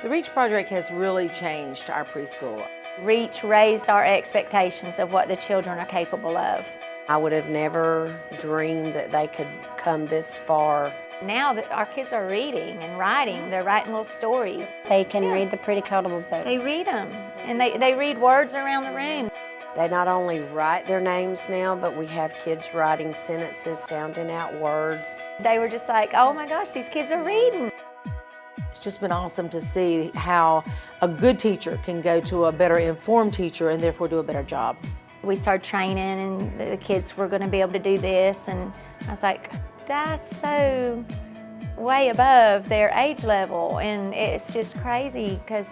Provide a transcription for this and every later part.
The REACH project has really changed our preschool. REACH raised our expectations of what the children are capable of. I would have never dreamed that they could come this far. Now that our kids are reading and writing, they're writing little stories. They can read the pretty colorful books. They read them, and they read words around the room. They not only write their names now, but we have kids writing sentences, sounding out words. They were just like, oh my gosh, these kids are reading. It's just been awesome to see how a good teacher can go to a better informed teacher and therefore do a better job. We started training and the kids were going to be able to do this, and I was like, that's so way above their age level, and it's just crazy because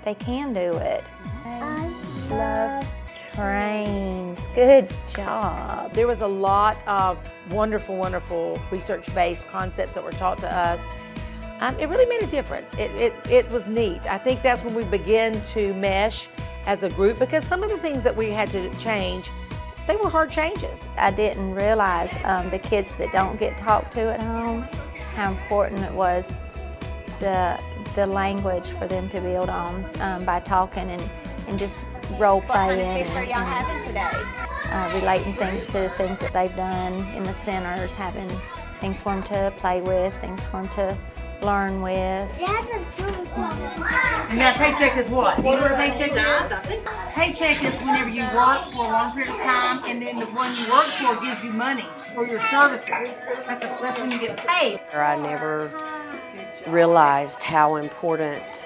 they can do it. I love trains. Good job. There was a lot of wonderful, wonderful research-based concepts that were taught to us. It really made a difference. It was neat. I think that's when we began to mesh as a group, because some of the things that we had to change, they were hard changes. I didn't realize the kids that don't get talked to at home, how important it was the language for them to build on by talking and just role playing. What kind of fish are y'all having today? Relating things to things that they've done in the centers, having things for them to play with, things for them to learn with. And that paycheck is what? You know what a paycheck is? Paycheck is whenever you work for a long period of time, and then the one you work for gives you money for your services. That's when you get paid. I never realized how important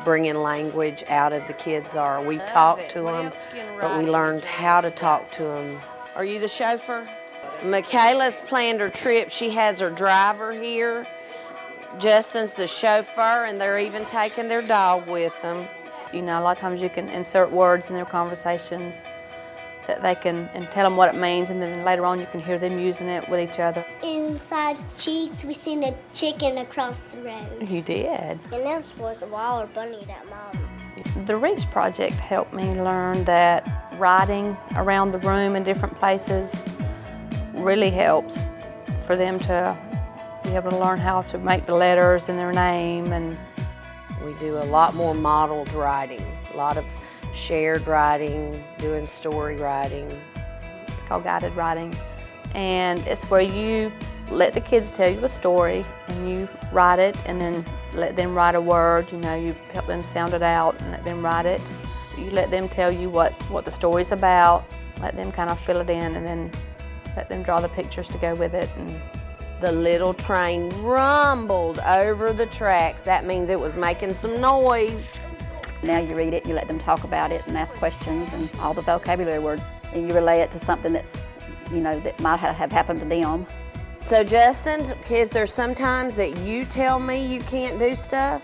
bringing language out of the kids are. We talked to them, but we learned how to talk to them. Are you the chauffeur? Michaela's planned her trip. She has her driver here. Justin's the chauffeur, and they're even taking their dog with them. You know, a lot of times you can insert words in their conversations that they can, and tell them what it means, and then later on you can hear them using it with each other. Inside Cheeks, we seen a chicken across the road. You did. And this was a waller bunny that mom. The REACH project helped me learn that writing around the room in different places really helps for them to be able to learn how to make the letters in their name. And we do a lot more modeled writing, a lot of shared writing, doing story writing. It's called guided writing. And it's where you let the kids tell you a story and you write it, and then let them write a word. You know, you help them sound it out and let them write it. You let them tell you what the story's about, let them kind of fill it in, and then let them draw the pictures to go with it. And the little train rumbled over the tracks. That means it was making some noise. Now you read it, you let them talk about it and ask questions and all the vocabulary words, and you relay it to something that's, you know, that might have happened to them. So Justin, kids, there's sometimes that you tell me you can't do stuff.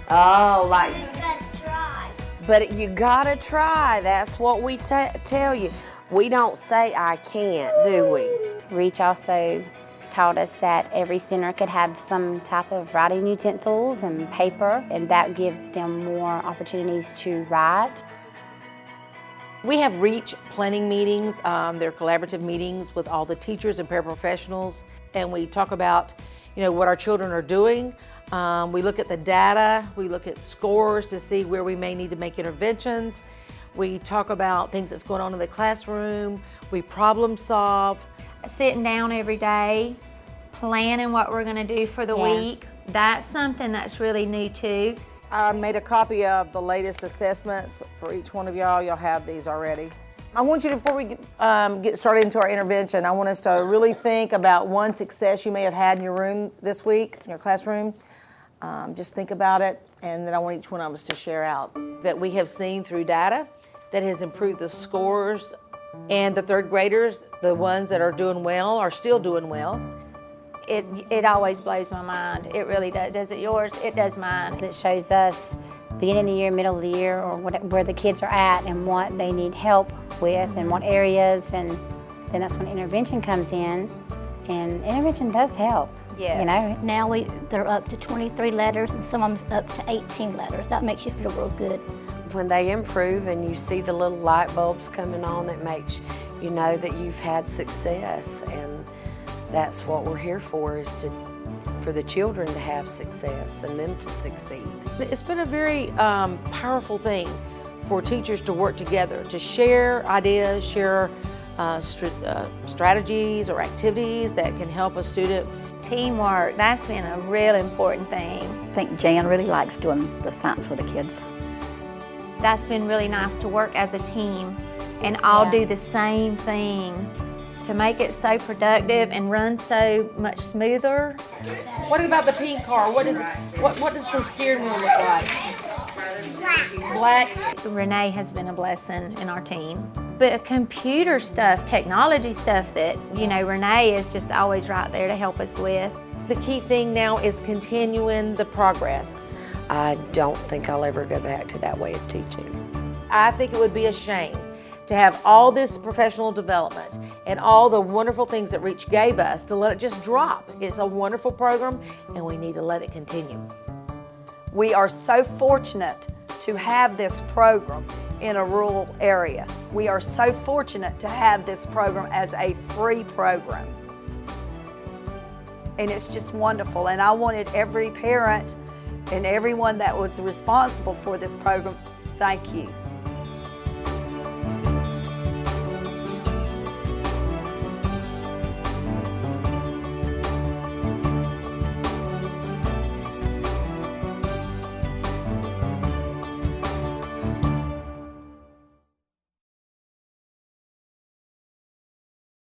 Oh, like. You gotta try. But you gotta try. That's what we tell you. We don't say I can't, do we? REACH also taught us that every center could have some type of writing utensils and paper, and that give them more opportunities to write. We have REACH planning meetings. They're collaborative meetings with all the teachers and paraprofessionals, and we talk about, you know, what our children are doing. We look at the data, we look at scores to see where we may need to make interventions. We talk about things that's going on in the classroom. We problem solve. Sitting down every day, planning what we're going to do for the week. That's something that's really new too. I made a copy of the latest assessments for each one of y'all. Y'all have these already. I want you to, before we get started into our intervention, I want us to really think about one success you may have had in your room this week, in your classroom. Just think about it, and then I want each one of us to share out. That we have seen through data that has improved the scores, and the third graders, the ones that are doing well, are still doing well. It always blows my mind. It really does. Does it yours? It does mine. It shows us beginning of the year, middle of the year, or where the kids are at and what they need help with and what areas, and then that's when intervention comes in, and intervention does help. Yes. You know? Now they're up to 23 letters, and some of them up to 18 letters. That makes you feel real good. When they improve and you see the little light bulbs coming on, that makes you know that you've had success, and that's what we're here for, is to for the children to have success and them to succeed. It's been a very powerful thing for teachers to work together, to share ideas, share strategies or activities that can help a student. Teamwork, that's been a real important thing. I think Jan really likes doing the science with the kids. That's been really nice to work as a team and all do the same thing to make it so productive and run so much smoother. What about the pink car? What does the steering wheel look like? Black. Renee has been a blessing in our team. But computer stuff, technology stuff that, you know, Renee is just always right there to help us with. The key thing now is continuing the progress. I don't think I'll ever go back to that way of teaching. I think it would be a shame to have all this professional development and all the wonderful things that Reach gave us to let it just drop. It's a wonderful program and we need to let it continue. We are so fortunate to have this program in a rural area. We are so fortunate to have this program as a free program. And it's just wonderful. And I wanted every parent and everyone that was responsible for this program, thank you.